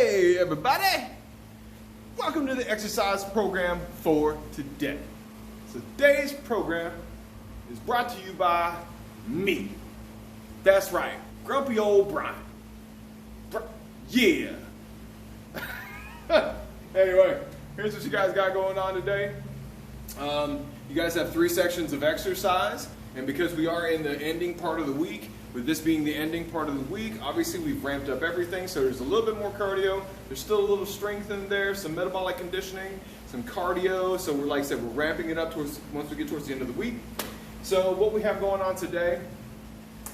Hey everybody! Welcome to the exercise program for today. So today's program is brought to you by me. That's right, grumpy old Brian. Yeah! Anyway, here's what you guys got going on today. You guys have 3 sections of exercise, and because we are in the ending part of the week, with this being the ending part of the week, obviously we've ramped up everything, so there's a little bit more cardio. There's still a little strength in there, some metabolic conditioning, some cardio. So we're, like I said, we're ramping it up once we get towards the end of the week. So what we have going on today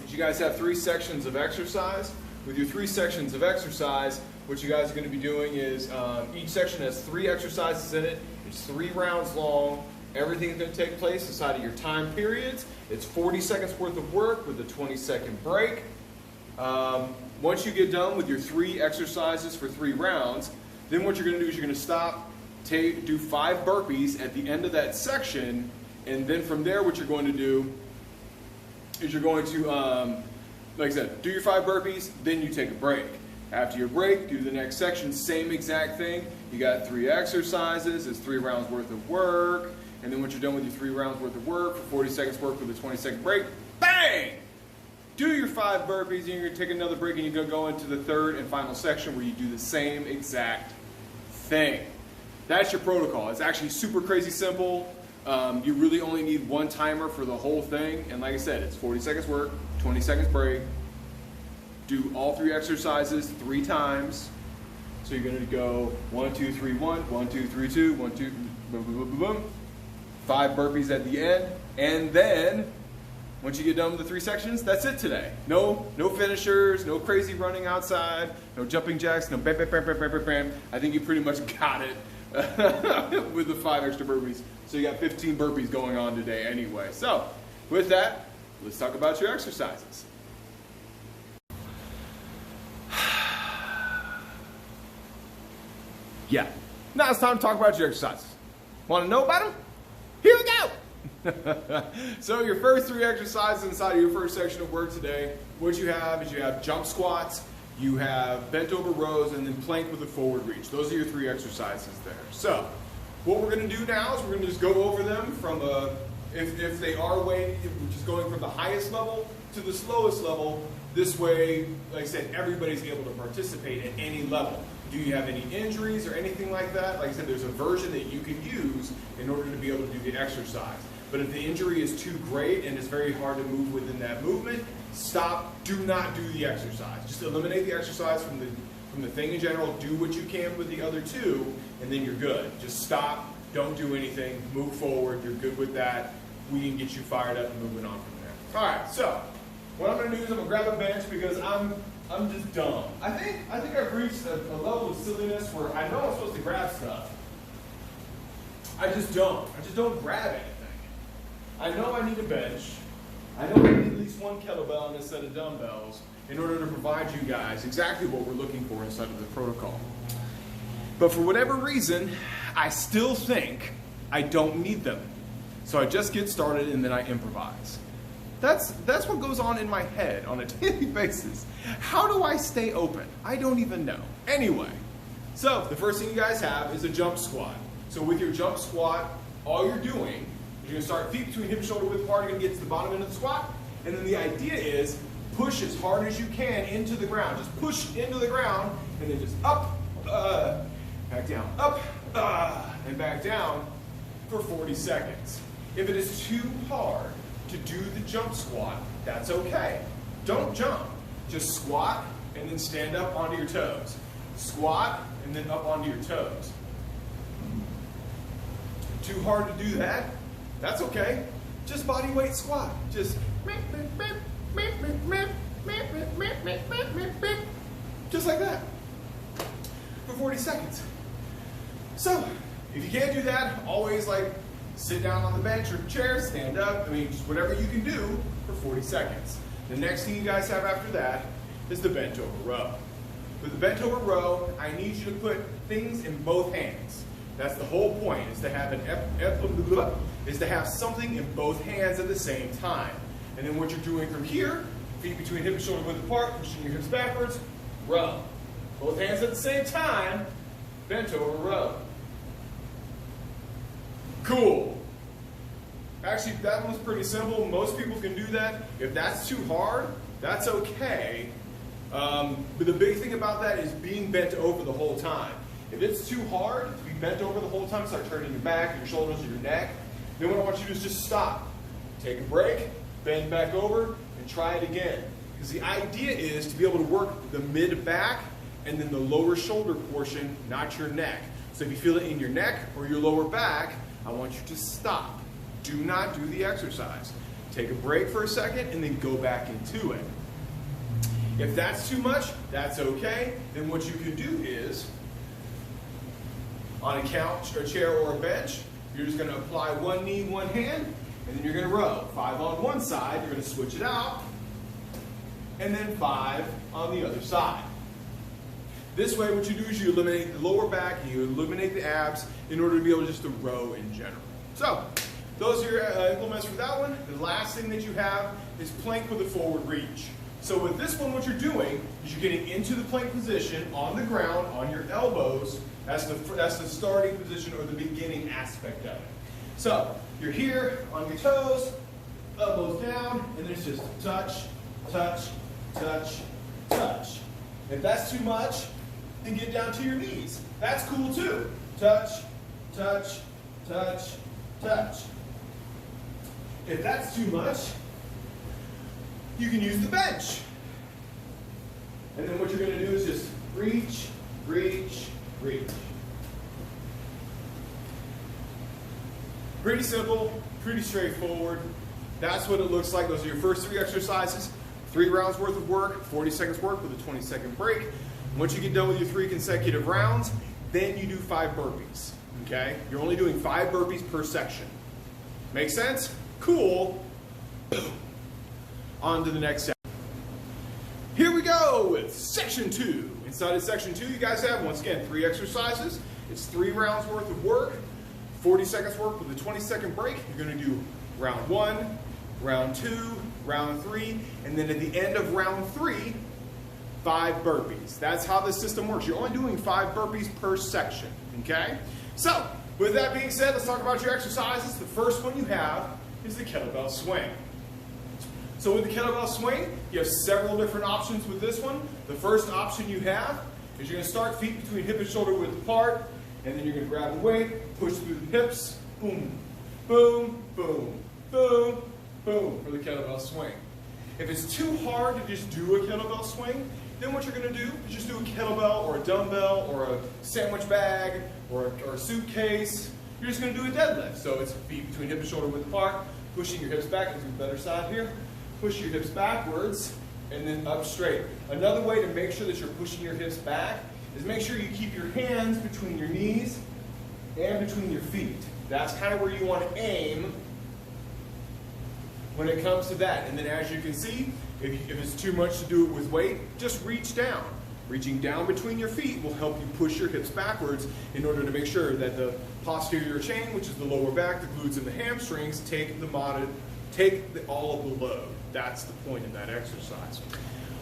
is you guys have 3 sections of exercise. With your 3 sections of exercise, what you guys are going to be doing is each section has 3 exercises in it. It's 3 rounds long. Everything's going to take place inside of your time periods. It's 40 seconds worth of work with a 20-second break. Once you get done with your 3 exercises for 3 rounds, then what you're going to do is you're going to stop, do 5 burpees at the end of that section, and then from there what you're going to do is you're going to, like I said, do your 5 burpees, then you take a break. After your break, do the next section, same exact thing. You got 3 exercises, it's 3 rounds worth of work. And then once you're done with your 3 rounds worth of work, for 40 seconds work with a 20-second break, bang! Do your 5 burpees, and you're going to take another break, and you're going to go into the 3rd and final section where you do the same exact thing. That's your protocol. It's actually super crazy simple. You really only need 1 timer for the whole thing. And like I said, it's 40 seconds work, 20 seconds break. Do all 3 exercises 3 times. So you're going to go 1, 2, 3, 1, 1, 2, 3, 2, 1, 2, boom, boom, boom, boom. 5 burpees at the end, and then once you get done with the 3 sections, that's it today. No finishers, no crazy running outside, no jumping jacks, no bam, bam, bam, bam, bam, bam, bam. I think you pretty much got it with the 5 extra burpees. So you got 15 burpees going on today anyway. So with that, let's talk about your exercises. Yeah, now it's time to talk about your exercises. Want to know about them? Here we go! So your first 3 exercises inside of your first section of work today, what you have is you have jump squats, you have bent over rows, and then plank with a forward reach. Those are your 3 exercises there. So what we're going to do now is we're going to just go over them from if they are weighted, just going from the highest level to the slowest level. This way, like I said, everybody's able to participate at any level. Do you have any injuries or anything like that? Like I said, there's a version that you can use in order to be able to do the exercise. But if the injury is too great and it's very hard to move within that movement, stop, do not do the exercise. Just eliminate the exercise from the thing in general, do what you can with the other 2, and then you're good. Just stop, don't do anything, move forward, you're good with that. We can get you fired up and moving on from there. All right, so what I'm gonna do is I'm gonna grab a bench because I'm just dumb. I think I've reached a level of silliness where I know I'm supposed to grab stuff. I just don't grab anything. I know I need a bench. I know I need at least 1 kettlebell and a set of dumbbells in order to provide you guys exactly what we're looking for inside of the protocol. But for whatever reason, I still think I don't need them. So I just get started and then I improvise. That's what goes on in my head on a daily basis. How do I stay open? I don't even know. Anyway, so the first thing you guys have is a jump squat. So with your jump squat, all you're doing is you're going to start feet between hip and shoulder width apart. You're going to get to the bottom end of the squat. And then the idea is push as hard as you can into the ground. Just push into the ground and then just up, back down, up, and back down for 40 seconds. If it is too hard to do the jump squat, that's okay. Don't jump. Just squat and then stand up onto your toes. Squat and then up onto your toes. Too hard to do that? That's okay. Just body weight squat. Just like that for 40 seconds. So if you can't do that, always like sit down on the bench or chair, stand up. I mean, just whatever you can do for 40 seconds. The next thing you guys have after that is the bent over row. With the bent over row, I need you to put things in both hands. That's the whole point, is to have something in both hands at the same time. And then what you're doing from here, feet between hip and shoulder width apart, pushing your hips backwards, row. Both hands at the same time, bent over row. Cool. Actually, that one's pretty simple. Most people can do that. If that's too hard, that's okay. But the big thing about that is being bent over the whole time. If it's too hard to be bent over the whole time, start turning your back, your shoulders, or your neck, then what I want you to do is just stop. Take a break, bend back over, and try it again. Because the idea is to be able to work the mid-back and then the lower shoulder portion, not your neck. So if you feel it in your neck or your lower back, I want you to stop. Do not do the exercise. Take a break for a second and then go back into it. If that's too much, that's okay. Then what you can do is, on a couch, a chair, or a bench, you're just going to apply one knee, one hand, and then you're going to row. 5 on one side, you're going to switch it out, and then 5 on the other side. This way, what you do is you eliminate the lower back, and you eliminate the abs in order to be able just to row in general. So, those are your implements for that one. The last thing that you have is plank with a forward reach. So with this one, what you're doing is you're getting into the plank position on the ground, on your elbows. That's the starting position or the beginning aspect of it. So you're here on your toes, elbows down, and then it's just touch, touch, touch, touch. If that's too much, then get down to your knees. That's cool too. Touch, touch, touch, touch. If that's too much, you can use the bench. And then what you're going to do is just reach, reach, reach. Pretty simple, pretty straightforward. That's what it looks like. Those are your first 3 exercises. 3 rounds worth of work, 40 seconds work with a 20-second break. Once you get done with your 3 consecutive rounds, then you do 5 burpees. Okay? You're only doing 5 burpees per section. Make sense? Cool. On to the next section. Here we go with section 2. Inside of section 2, you guys have, once again, 3 exercises. It's 3 rounds worth of work, 40 seconds work with a 20-second break. You're going to do round 1, round 2, round 3, and then at the end of round 3, 5 burpees. That's how this system works. You're only doing 5 burpees per section, okay? So, with that being said, let's talk about your exercises. The first one you have is the kettlebell swing. So with the kettlebell swing, you have several different options with this one. The first option you have is you're going to start feet between hip and shoulder width apart, and then you're going to grab the weight, push through the hips, boom, boom, boom, boom, boom for the kettlebell swing. If it's too hard to just do a kettlebell swing, then what you're going to do is just do a kettlebell or a dumbbell or a sandwich bag or a suitcase. You're just going to do a deadlift. So it's feet between hip and shoulder width apart, pushing your hips back into the better side here. Push your hips backwards and then up straight. Another way to make sure that you're pushing your hips back is make sure you keep your hands between your knees and between your feet. That's kind of where you want to aim when it comes to that. And then as you can see, if it's too much to do it with weight, just reach down. Reaching down between your feet will help you push your hips backwards in order to make sure that the posterior chain, which is the lower back, the glutes, and the hamstrings, take all of the load. That's the point of that exercise.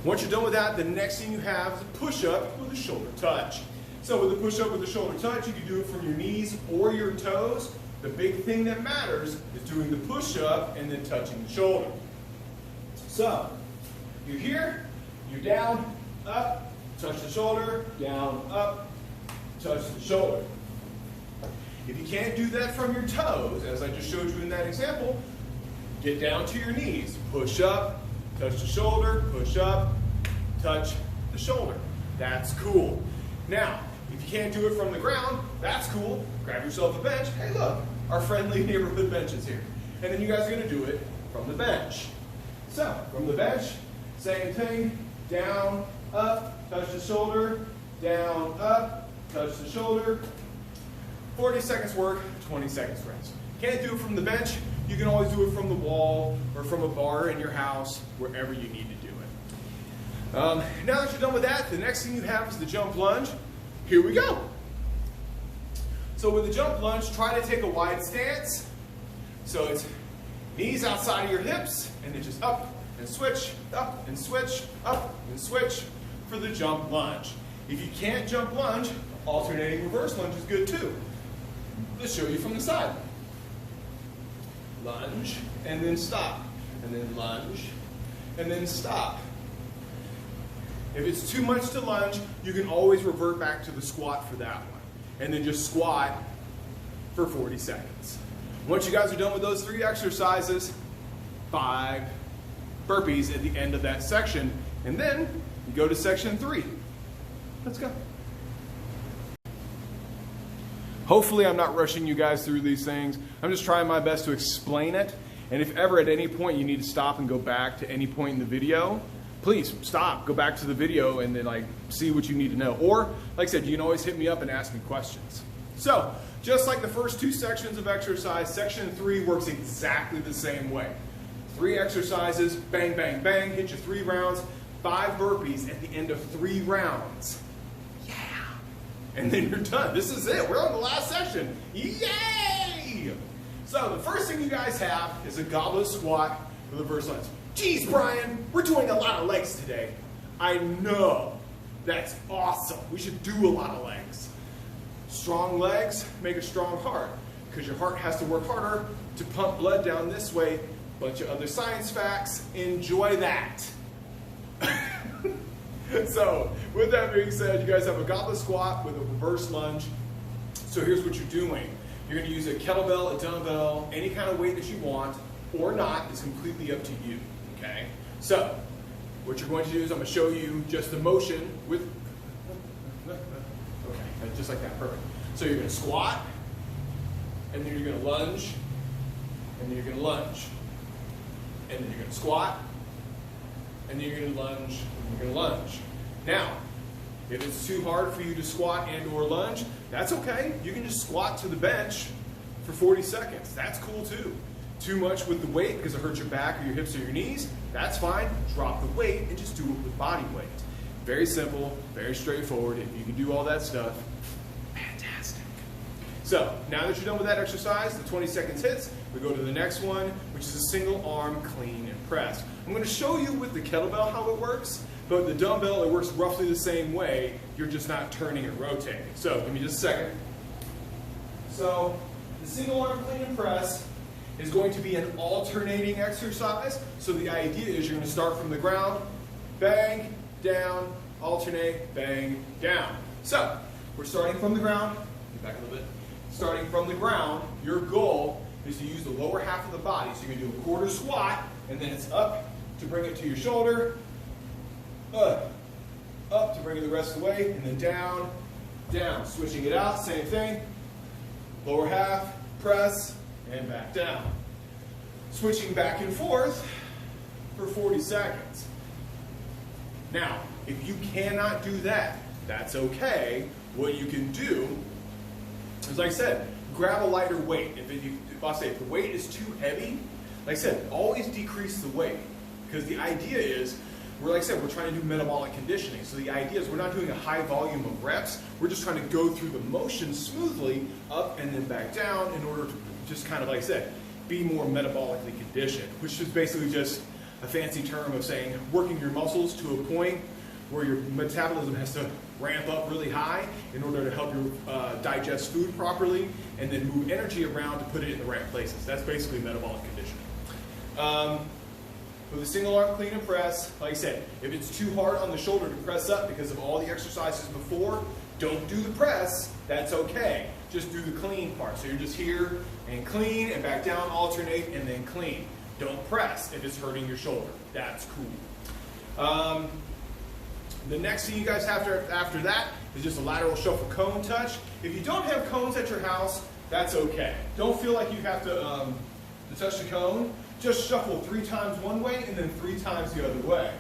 Once you're done with that, the next thing you have is a push-up with a shoulder touch. So with a push-up with a shoulder touch, you can do it from your knees or your toes. The big thing that matters is doing the push-up and then touching the shoulder. So, you're here, you're down, up, touch the shoulder, down, up, touch the shoulder. If you can't do that from your toes, as I just showed you in that example, get down to your knees, push up, touch the shoulder, push up, touch the shoulder. That's cool. Now, if you can't do it from the ground, that's cool. Grab yourself a bench. Hey look, our friendly neighborhood bench is here. And then you guys are going to do it from the bench. So, from the bench, same thing, down, up, touch the shoulder, down, up, touch the shoulder. 40 seconds work, 20 seconds rest. Can't do it from the bench, you can always do it from the wall or from a bar in your house, wherever you need to do it. Now that you're done with that, the next thing you have is the jump lunge. Here we go. So with the jump lunge, try to take a wide stance. So it's knees outside of your hips, and then just up and switch, up and switch, up and switch for the jump lunge. If you can't jump lunge, alternating reverse lunge is good too. Let's show you from the side. Lunge, and then stop. And then lunge, and then stop. If it's too much to lunge, you can always revert back to the squat for that one. And then just squat for 40 seconds. Once you guys are done with those 3 exercises, 5 burpees at the end of that section, and then you go to section 3. Let's go. Hopefully I'm not rushing you guys through these things. I'm just trying my best to explain it. And if ever at any point you need to stop and go back to any point in the video, please stop, go back to the video and then like see what you need to know. Or like I said, you can always hit me up and ask me questions. So just like the first 2 sections of exercise, section 3 works exactly the same way. 3 exercises, bang, bang, bang, hit your 3 rounds, 5 burpees at the end of 3 rounds. Yeah. And then you're done. This is it. We're on the last section. Yay! So the first thing you guys have is a goblet squat with reverse lunge. Geez, Brian, we're doing a lot of legs today. I know. That's awesome. We should do a lot of legs. Strong legs make a strong heart because your heart has to work harder to pump blood down this way. Bunch of other science facts. Enjoy that. So with that being said, you guys have a goblet squat with a reverse lunge. So here's what you're doing. You're going to use a kettlebell, a dumbbell, any kind of weight that you want or not. It's completely up to you. Okay? So what you're going to do is I'm going to show you just the motion with, okay, just like that, perfect. So you're going to squat, and then you're going to lunge, and then you're going to lunge, and then you're going to squat, and then you're going to lunge, and you're going to lunge. Now, if it's too hard for you to squat and or lunge, that's okay. You can just squat to the bench for 40 seconds. That's cool too. Too much with the weight because it hurts your back or your hips or your knees, that's fine. Drop the weight and just do it with body weight. Very simple, very straightforward. If you can do all that stuff, fantastic. So now that you're done with that exercise, the 20 seconds hits, we go to the next one, which is a single arm clean and press. I'm going to show you with the kettlebell how it works, but the dumbbell, it works roughly the same way. You're just not turning and rotating. So give me just a second. So the single arm clean and press is going to be an alternating exercise. So the idea is you're going to start from the ground, bang, down, alternate, bang, down. So we're starting from the ground. Get back a little bit. Starting from the ground, your goal is to use the lower half of the body. So you're going to do a quarter squat, and then it's up to bring it to your shoulder, up to bring it the rest of the way, and then down, down. Switching it out, same thing. Lower half, press, and back down. Switching back and forth for 40 seconds. Now, if you cannot do that, that's okay. What you can do is, like I said, grab a lighter weight. If the weight is too heavy, like I said, always decrease the weight. Because the idea is, like I said, we're trying to do metabolic conditioning. So the idea is we're not doing a high volume of reps. We're just trying to go through the motion smoothly, up and then back down, in order to just kind of, like I said, be more metabolically conditioned, which is basically just a fancy term of saying working your muscles to a point where your metabolism has to ramp up really high in order to help you digest food properly and then move energy around to put it in the right places. That's basically metabolic conditioning. With a single arm clean and press, like I said, if it's too hard on the shoulder to press up because of all the exercises before, don't do the press, that's okay. Just do the clean part. So you're just here and clean and back down, alternate, and then clean. Don't press if it's hurting your shoulder. That's cool. The next thing you guys have after that is just a lateral shuffle cone touch. If you don't have cones at your house, that's okay. Don't feel like you have to touch the cone. Just shuffle 3 times one way and then 3 times the other way.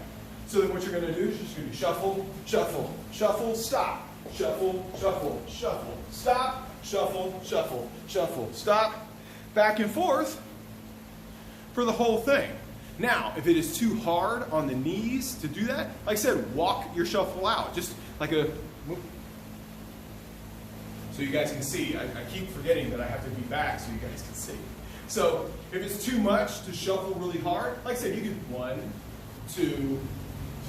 So then what you're going to do is just going to shuffle, shuffle, shuffle, stop, shuffle, shuffle, shuffle, stop, shuffle, shuffle, shuffle, stop, back and forth for the whole thing. Now, if it is too hard on the knees to do that, like I said, walk your shuffle out. Just like a, so you guys can see. I keep forgetting that I have to be back so you guys can see. So if it's too much to shuffle really hard, like I said, you can 1, 2,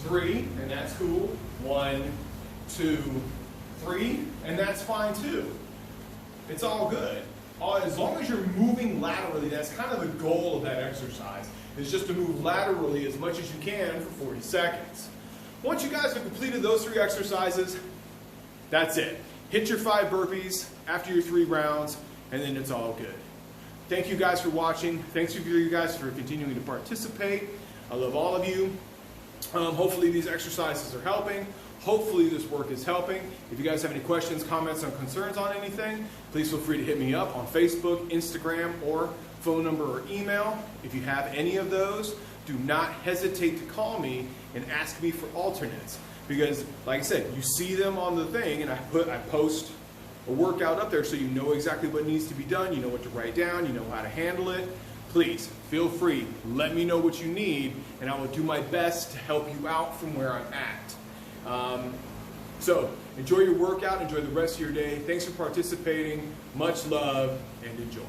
3, and that's cool. 1, 2, 3, and that's fine too. It's all good. As long as you're moving laterally, that's kind of the goal of that exercise, is just to move laterally as much as you can for 40 seconds. Once you guys have completed those 3 exercises, that's it. Hit your 5 burpees after your 3 rounds, and then it's all good. Thank you guys for watching. Thanks for you guys for continuing to participate. I love all of you. Hopefully these exercises are helping. Hopefully this work is helping. If you guys have any questions, comments, or concerns on anything, please feel free to hit me up on Facebook, Instagram, or phone number or email. If you have any of those, do not hesitate to call me and ask me for alternates. Because, like I said, you see them on the thing, and I post a workout up there so you know exactly what needs to be done, you know what to write down, you know how to handle it. Please, feel free, let me know what you need, and I will do my best to help you out from where I'm at. So, enjoy your workout, enjoy the rest of your day. Thanks for participating, much love, and enjoy.